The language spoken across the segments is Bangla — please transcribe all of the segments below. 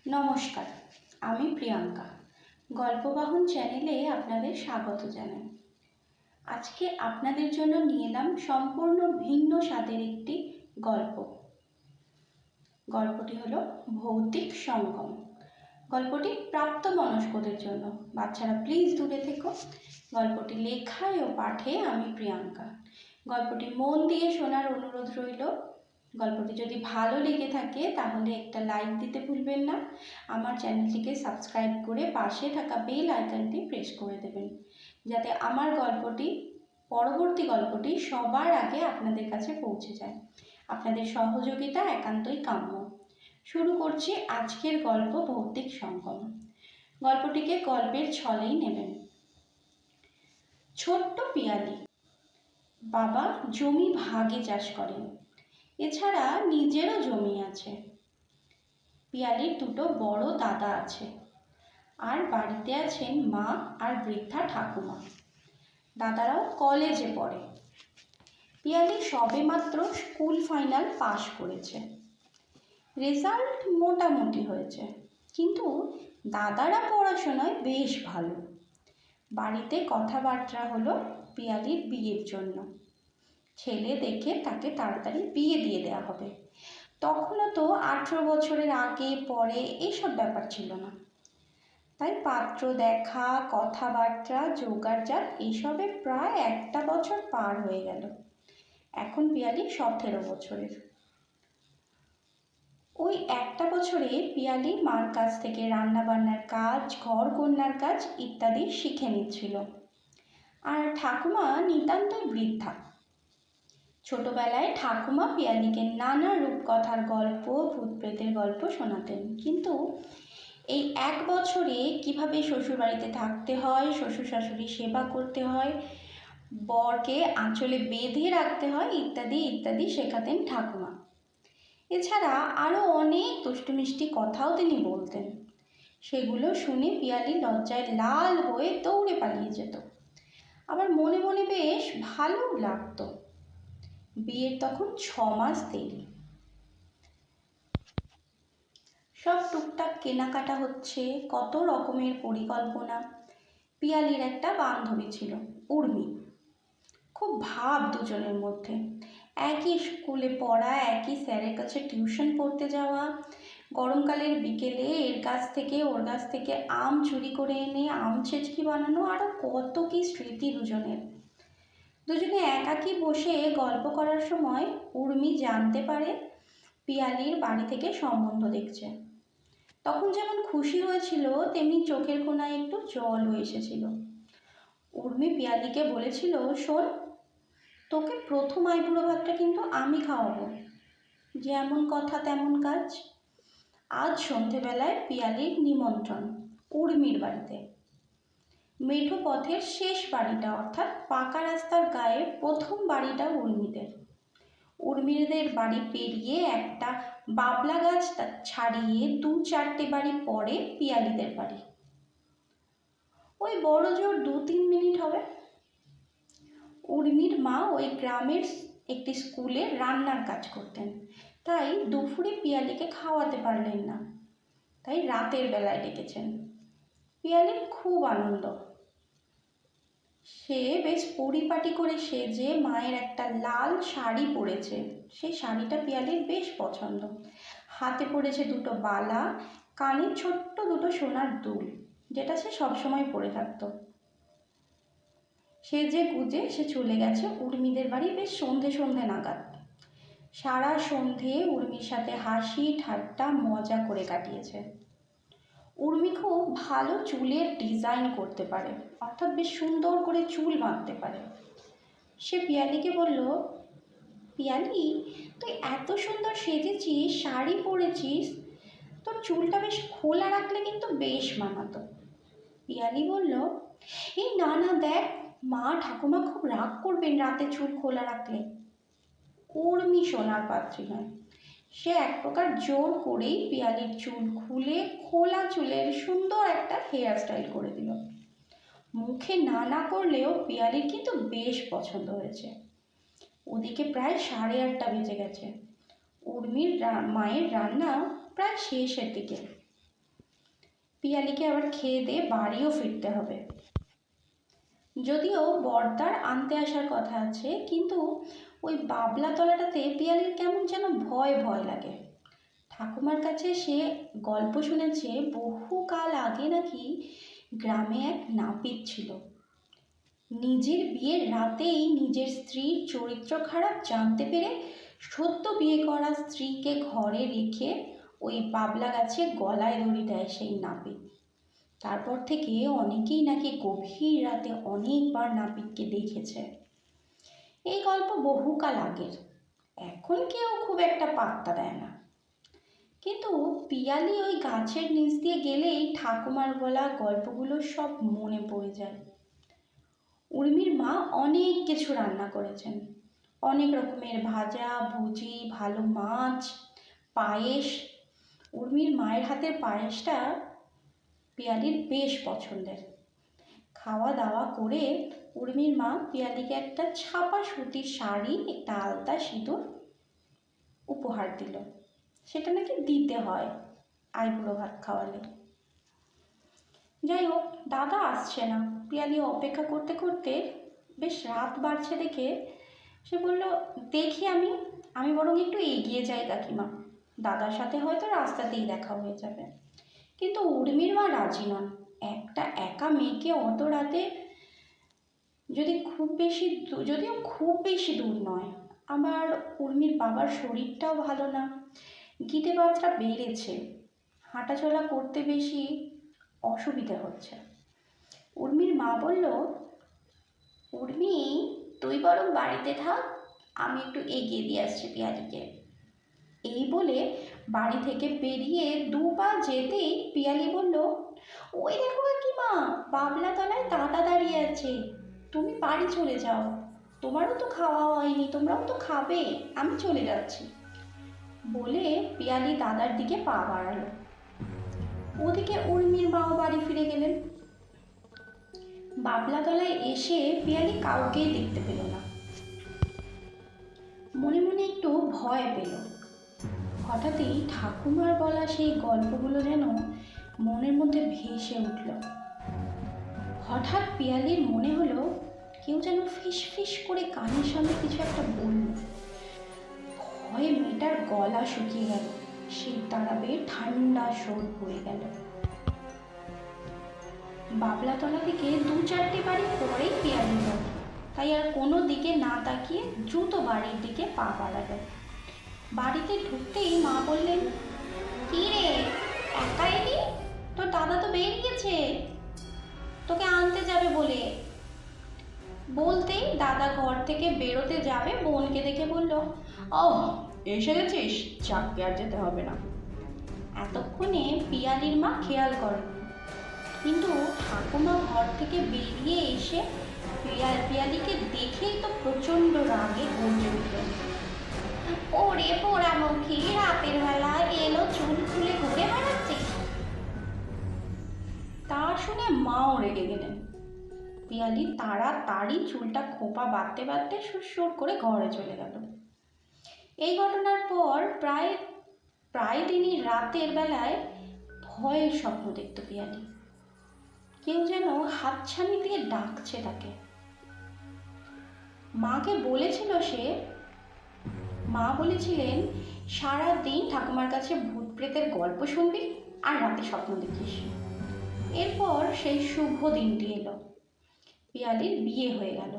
নমস্কার, আমি প্রিয়াঙ্কা। গল্পবাহন চ্যানেলে আপনাদের স্বাগত জানাই। আজকে আপনাদের জন্য নিয়ে এলাম সম্পূর্ণ ভিন্ন স্বাদের একটি গল্প। গল্পটি হলো ভৌতিক সঙ্গম। গল্পটি প্রাপ্তবয়স্কদের জন্য, বাচ্চারা প্লিজ দূরে থেকো। গল্পটি লেখায় ও পাঠে আমি প্রিয়াঙ্কা। গল্পটি মন দিয়ে শোনার অনুরোধ রইল। গল্পটি যদি ভালো লেগে থাকে তাহলে একটা লাইক দিতে ভুলবেন না। আমার চ্যানেলটিকে সাবস্ক্রাইব করে পাশে থাকা বেল আইকনটি প্রেস করে দেবেন, যাতে আমার পরবর্তী গল্পটি সবার আগে আপনাদের কাছে পৌঁছে যায়। আপনাদের সহযোগিতা একান্তই কাম্য। শুরু করছি আজকের গল্প ভৌতিক সঙ্গম। গল্পটিকে গল্পের ছলেই নেবেন। ছোট্ট পিয়ালি। বাবা জমি ভাগে চাষ করেন, এছাড়া নিজেরও জমি আছে। পিয়ালির দুটো বড় দাদা আছে, আর বাড়িতে আছেন মা আর বৃদ্ধা ঠাকুমা। দাদারাও কলেজে পড়ে। পিয়ালি সবেমাত্র স্কুল ফাইনাল পাশ করেছে। রেজাল্ট মোটামুটি হয়েছে, কিন্তু দাদারা পড়াশোনায় বেশ ভালো। বাড়িতে কথাবার্তা হলো পিয়ালির বিয়ের জন্য। ছেলে দেখে তাকে তাড়াতাড়ি বিয়ে দিয়ে দেওয়া হবে। তখনও তো 18 বছরের আগে পরে এইসব ব্যাপার ছিল না। তাই পাত্র দেখা, কথাবার্তা, জোগাড়জাত এসবে প্রায় 1 বছর পার হয়ে গেল। এখন পিয়ালি 17 বছরের। ওই 1 বছরে পিয়ালি মার কাছ থেকে রান্নাবান্নার কাজ, ঘর কন্যার কাজ ইত্যাদি শিখে নিচ্ছিল। আর ঠাকুমা নিতান্তই বৃদ্ধা। ছোটবেলায় ঠাকুমা পিয়ালিকে নানা রূপকথার গল্প, ভূত প্রেতের গল্প শোনাতেন। কিন্তু এই 1 বছরে কিভাবে শ্বশুরবাড়িতে থাকতে হয়, শ্বশুর শাশুড়ি সেবা করতে হয়, বরকে আঁচলে বেঁধে রাখতে হয় ইত্যাদি ইত্যাদি শেখাতেন ঠাকুমা। এছাড়া আরও অনেক দুষ্টু মিষ্টি কথাও তিনি বলতেন। সেগুলো শুনে পিয়ালি লজ্জায় লাল হয়ে দৌড়ে পালিয়ে যেত। আবার মনে মনে বেশ ভালো লাগতো। বিয়ের তখন 6 মাস দেরি। সব টুকটাক কেনাকাটা হচ্ছে, কত রকমের পরিকল্পনা। পিয়ালির একটা বান্ধবী ছিল, উর্মি। খুব ভাব দুজনের মধ্যে। একই স্কুলে পড়া, একই স্যারের কাছে টিউশন পড়তে যাওয়া, গরমকালের বিকেলে এর কাছ থেকে ওর কাছ থেকে আম চুরি করে এনে আম ছেচকি বানানো, আরও কত কী স্মৃতি দুজনের। দুজনে একাকী বসে গল্প করার সময় উর্মি জানতে পারে পিয়ালির বাড়ি থেকে সম্বন্ধ দেখছে। তখন যেমন খুশি হয়েছিল, তেমনি চোখের কোণায় একটু জলও এসেছিল। উর্মি পিয়ালিকে বলেছিল, শোন, তোকে প্রথম আইবুড়ো ভাতটা কিন্তু আমি খাওয়াবো। যেমন কথা তেমন কাজ। আজ সন্ধেবেলায় পিয়ালির নিমন্ত্রণ উর্মির বাড়িতে। মেঠো পথের শেষ বাড়িটা, অর্থাৎ পাকা রাস্তার গায়ে প্রথম বাড়িটা উর্মিদের। উর্মিদের বাড়ি পেরিয়ে একটা বাবলা গাছ ছাড়িয়ে 2-4টে বাড়ি পরে পিয়ালিদের বাড়ি। ওই বড় জোর 2-3 মিনিট হবে। উর্মির মা ওই গ্রামের একটি স্কুলে রান্নার কাজ করতেন, তাই দুপুরে পিয়ালিকে খাওয়াতে পারলেন না, তাই রাতের বেলায় ডেকেছেন। পিয়ালির খুব আনন্দ। সে বেশ পরিপাটি করে সেজে মায়ের একটা লাল শাড়ি পরেছে। সেই শাড়িটা পিয়ালির বেশ পছন্দ। হাতে পরেছে 2টো বালা, কানে ছোট্ট 2টো সোনার দুল, যেটা সে সবসময় পরে থাকতো। সেজে গুজে সে চলে গেছে উর্মিদের বাড়ি বেশ সন্ধে সন্ধে নাগাদ। সারা সন্ধে উর্মির সাথে হাসি ঠাট্টা মজা করে কাটিয়েছে। উর্মি খুব ভালো চুলের ডিজাইন করতে পারে, অর্থাৎ বেশ সুন্দর করে চুল বাঁধতে পারে। সে পিয়ালিকে বলল, পিয়ালি, তুই এত সুন্দর সেজেছিস, শাড়ি পরেছিস, তোর চুলটা বেশ খোলা রাখলে কিন্তু বেশ মানাতো। পিয়ালি বলল, এই না না, দেখ, মা ঠাকুমা খুব রাগ করবেন রাতে চুল খোলা রাখলে। উর্মি সোনার পাত্রী নয়। সে এক প্রকার জোর করেই পিয়ালির চুল খুলে খোলা চুলের সুন্দর একটা হেয়ার স্টাইল করে দিল। মুখে না না করলেও পিয়ালির কিন্তু বেশ পছন্দ হয়েছে। ওদিকে প্রায় 8:30 বেজে গেছে। উর্মির মায়ের রান্না প্রায় শেষের দিকে। পিয়ালিকে আবার খেয়ে দিয়ে বাড়িও ফিরতে হবে। যদিও বর্দার আনতে আসার কথা আছে, কিন্তু ওই বাবলা তলাটাতে পিয়ালির কেমন যেন ভয় ভয় লাগে। ঠাকুমার কাছে সে গল্প শুনেছে বহুকাল আগে নাকি গ্রামে এক নাপিত ছিল। নিজের বিয়ের রাতেই নিজের স্ত্রীর চরিত্র খারাপ জানতে পেরে সদ্য বিয়ে করা স্ত্রীকে ঘরে রেখে ওই বাবলা গাছে গলায় দড়ি দেয় সেই নাপিত। তারপর থেকে অনেকেই নাকি গভীর রাতে অনেকবার নাপিতকে দেখেছে। এই গল্প বহুকাল আগের, এখন কেউ খুব একটা পাত্তা দেয় না। কিন্তু পিয়ালি ওই গাছের নিচ দিয়ে গেলেই ঠাকুমার বলা গল্পগুলো সব মনে পড়ে যায়। উর্মির মা অনেক কিছু রান্না করেছেন, অনেক রকমের ভাজা ভুজি, ভালো মাছ, পায়েস। উর্মির মায়ের হাতের পায়েসটা পিয়ালির বেশ পছন্দের। খাওয়া দাওয়া করে উর্মির মা পিয়ালিকে একটা ছাপা সুতির শাড়ি, একটা আলতা, সিঁদুর উপহার দিল। সেটা নাকি দিতে হয় আইবুড়ো ভাত খাওয়ালে। যাই হোক, দাদা আসছে না। পিয়ালি অপেক্ষা করতে করতে বেশ রাত বাড়ছে দেখে সে বলল, দেখি আমি বরং একটু এগিয়ে যাই কাকিমা, দাদার সাথে হয়তো রাস্তাতেই দেখা হয়ে যাবে। কিন্তু উর্মির মা রাজি নন। একটা একা মেয়েকে অত রাতে, যদিও খুব বেশি দূর নয়। আবার উর্মির বাবার শরীরটাও ভালো না, গিটে বাতরা বেড়েছে, হাঁটাচলা করতে বেশি অসুবিধে হচ্ছে। উর্মির মা বলল, উর্মি, তুই বরং বাড়িতে থাক, আমি একটু এগিয়ে দিয়ে আসছি পিয়ালিকে। এই বলে বাড়ি থেকে বেরিয়ে 2 পা যেতেই পিয়ালি বলল, ওই দেখো কাকিমা, বাবলা তলায় দাদা দাঁড়িয়ে আছে, তুমি বাড়ি চলে যাও, তোমারও তো খাওয়া হয়নি, তোমরাও তো খাবে, আমি চলে যাচ্ছি। বলে পিয়ালি দাদার দিকে পা বাড়ালো। ওদিকে উর্মির মাও বাড়ি ফিরে গেলেন। বাবলা তলায় এসে পিয়ালি কাউকেই দেখতে পেল না। মনে মনে একটু ভয় পেল। হঠাৎই ঠাকুমার বলা সেই গল্পগুলো যেন মনের মধ্যে ভেসে উঠল। হঠাৎ পিয়ালির মনে হলো কেউ যেন ফিস ফিস করে কানের সামনে কিছু একটা বলল। ভয়ে মেয়েটার গলা শুকিয়ে গেল, শীত দাঁড়াবে, ঠান্ডা স্রোত বয়ে গেল। বাবলাতলা থেকে 2-4টে বাড়ি পরেই পিয়ালির বাড়ি, তাই আর কোনো দিকে না তাকিয়ে দ্রুত বাড়ির দিকে পা বাড়ালো। বাড়িতে ঢুকতেই মা বললেন, কি রে, একা এলি? তোর দাদা তো বেরিয়েছে, তোকে আনতে যাবে বলে। বলতেই দাদা ঘর থেকে বেরোতে যাবে, বোনকে দেখে বলল, ও এসে গেছিস, চাককে আর যেতে হবে না। এতক্ষণে পিয়ালির মা খেয়াল করেন, কিন্তু ঠাকুমা ঘর থেকে বেরিয়ে এসে পিয়ালিকে দেখেই তো প্রচণ্ড রাগে গর্জে উঠলেন, ওরে পোড়ামুখী, রাতের বেলা এলো চুল খুলে ঘুরে বেড়াচ্ছিস। তা শুনে মাও রেগে গেলেন। পিয়ালি তাড়াতাড়ি চুলটা খোপা বাঁধতে বাঁধতে সুর করে ঘরে চলে গেল। এই ঘটনার পর প্রায় দিনই রাতের বেলায় ভয়ের স্বপ্ন দেখত পিয়ালি। কেউ যেন হাতছানি দিয়ে ডাকছে তাকে। মা বলেছিলেন সারাদিন ঠাকুমার কাছে ভূত প্রেতের গল্প শুনবি আর রাতে স্বপ্ন দেখিস। এরপর সেই শুভ দিনটি এলো, পিয়ালির বিয়ে হয়ে গেল।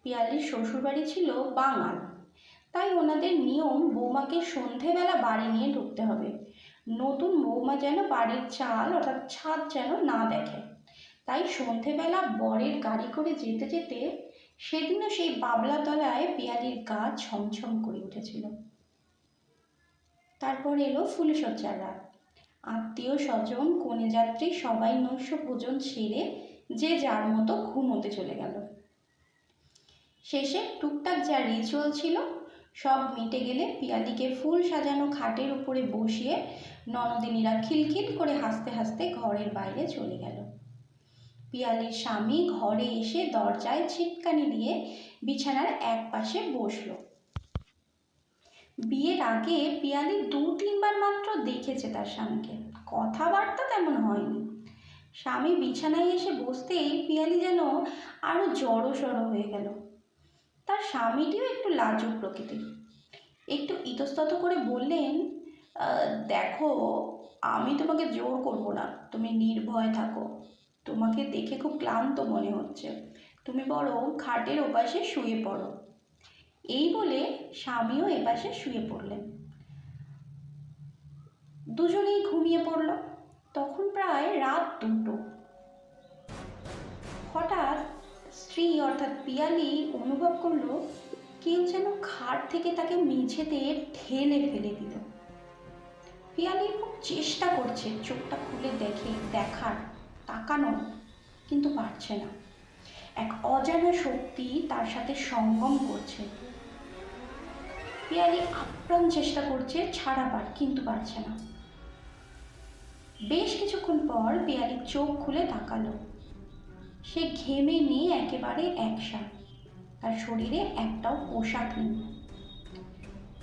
পিয়ালির শ্বশুরবাড়ি ছিল বাঙাল, তাই ওনাদের নিয়ম বৌমাকে সন্ধেবেলা বাড়ি নিয়ে ঢুকতে হবে, নতুন বৌমা যেন বাড়ির চাল অর্থাৎ ছাদ যেন না দেখে। তাই সন্ধেবেলা বরের গাড়ি করে যেতে যেতে সেদিনও সেই বাবলাতলায় পিয়ালির গা ছমছম করে উঠেছিল। তারপর এলো ফুলশয্যার রাত। আত্মীয় স্বজন, কনে যাত্রী সবাই নৈশ ভোজন সেরে যে যার মতো ঘুমোতে চলে গেল। শেষে টুকটাক যা রিচুয়াল ছিল সব মিটে গেলে পিয়ালিকে ফুল সাজানো খাটের উপরে বসিয়ে ননদিনীরা খিলখিল করে হাসতে হাসতে ঘরের বাইরে চলে গেল। পিয়ালির স্বামী ঘরে এসে দরজায় ছিটকানি দিয়ে বিছানার এক পাশে বসল। বিয়ের আগে পিয়ালি 2-3 বার মাত্র দেখেছে তার স্বামীকে, কথাবার্তা তেমন হয়নি। স্বামী বিছানায় এসে বসতেই পিয়ালি যেন আরো জড়সড় হয়ে গেল। তার স্বামীটিও একটু লাজুক প্রকৃতির, একটু ইতস্তত করে বললেন, দেখো, আমি তোমাকে জোর করব না, তুমি নির্ভয় থাকো। তোমাকে দেখে খুব ক্লান্ত মনে হচ্ছে, তুমি বরং খাটের ওপাশে শুয়ে পড়ো। এই বলে স্বামীও এপাশে শুয়ে পড়লেন। দুজনেই ঘুমিয়ে পড়ল। তখন প্রায় রাত 2টো। হঠাৎ স্ত্রী অর্থাৎ পিয়ালি অনুভব করলো কেউ যেন খাট থেকে তাকে মেঝেতে ঠেলে ফেলে দিল। পিয়ালি খুব চেষ্টা করছে চোখটা খুলে দেখার, তাকানোর, কিন্তু পারছে না। এক অজানা শক্তি তার সাথে সঙ্গম করছে। পিয়ালি আপ্রাণ চেষ্টা করছে ছাড়াবার, কিন্তু পারছে না। বেশ কিছুক্ষণ পর পিয়ালি চোখ খুলে তাকালো। সে ঘেমে নিয়ে একেবারে একসা, তার শরীরে একটাও পোশাক নেই।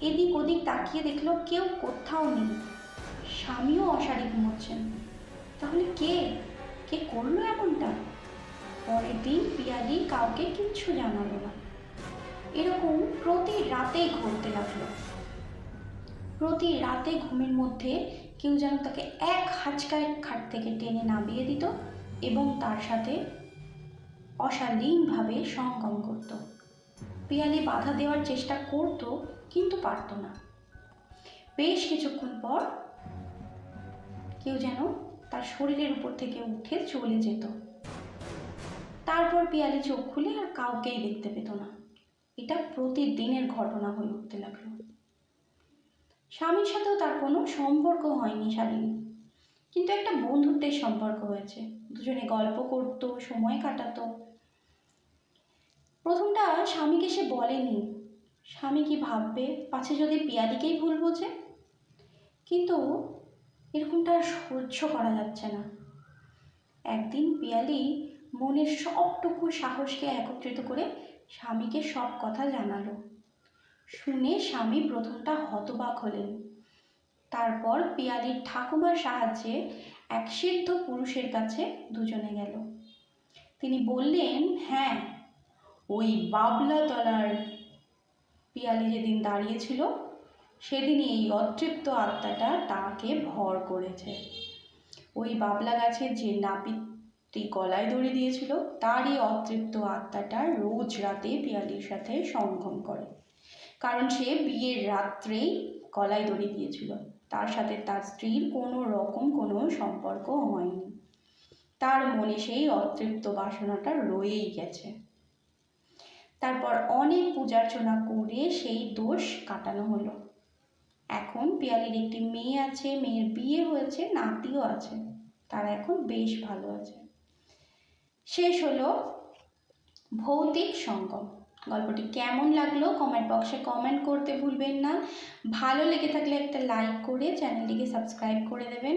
এদিক ওদিক তাকিয়ে দেখলো কেউ কোথাও নেই। স্বামীও অসাড়ে ঘুমোচ্ছেন। তাহলে কে কে করলো এমনটা? পরের দিন পিয়ালি কাউকে কিচ্ছু জানালো না। এরকম প্রতি রাতেই ঘটতে লাগলো। প্রতি রাতে ঘুমের মধ্যে কেউ যেন তাকে এক হাঁচকায় খাট থেকে টেনে নামিয়ে দিত এবং তার সাথে অশালীনভাবে সঙ্গম করত। পিয়ালি বাধা দেওয়ার চেষ্টা করত, কিন্তু পারত না। বেশ কিছুক্ষণ পর কেউ যেন তার শরীরের উপর থেকে উঠে চলে যেত। তারপর পিয়ালি চোখ খুলে আর কাউকেই দেখতে পেত না। এটা প্রতিদিনের ঘটনা হয়ে উঠতে লাগলো। স্বামীর সাথেও তার কোনো সম্পর্ক হয়নি শালীন, কিন্তু একটা বন্ধুত্বের সম্পর্ক হয়েছে। দুজনে গল্প করত, সময় কাটাতো। প্রথমটা স্বামীকে সে বলেনি, স্বামী কি ভাববে, পাছে যদি পিয়ালিকেই ভুল বোঝে। কিন্তু এরকমটা আর সহ্য করা যাচ্ছে না। একদিন পিয়ালি মনের সবটুকু সাহসকে একত্রিত করে স্বামীকে সব কথা জানালো। শুনে স্বামী প্রথমটা হতবাক হলেন। তারপর পিয়ালির ঠাকুমার সাহায্যে এক সিদ্ধ পুরুষের কাছে দুজনে গেল। তিনি বললেন, হ্যাঁ, ওই বাবলাতলার পিয়ালি যেদিন দাঁড়িয়েছিল সেদিনই এই অতৃপ্ত আত্মাটা তাকে ভর করেছে। ওই বাবলা গাছের যে নাপিতটি গলায় দড়ি দিয়েছিল তারই অতৃপ্ত আত্মাটা রোজ রাতে পিয়ালির সাথে সঙ্গম করে, কারণ সে বিয়ের রাত্রেই গলায় দড়ি দিয়েছিল। তার সাথে তার স্ত্রীর কোনো রকম কোনো সম্পর্ক হয়নি। তার মনে সেই অতৃপ্ত বাসনাটা রয়েই গেছে। তারপর অনেক পূজার্চনা করে সেই দোষ কাটানো হলো। এখন পিয়ালির একটি মেয়ে আছে, মেয়ের বিয়ে হয়েছে, নাতিও আছে। তারা এখন বেশ ভালো আছে। শেষ হলো ভৌতিক সঙ্গম। গল্পটি কেমন লাগলো কমেন্ট বক্সে কমেন্ট করতে ভুলবেন না। ভালো লেগে থাকলে একটা লাইক করে চ্যানেলটিকে সাবস্ক্রাইব করে দেবেন।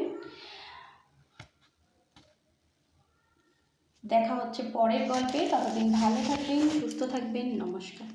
দেখা হচ্ছে পরের গল্পে। ততদিন ভালো থাকবেন, সুস্থ থাকবেন। নমস্কার।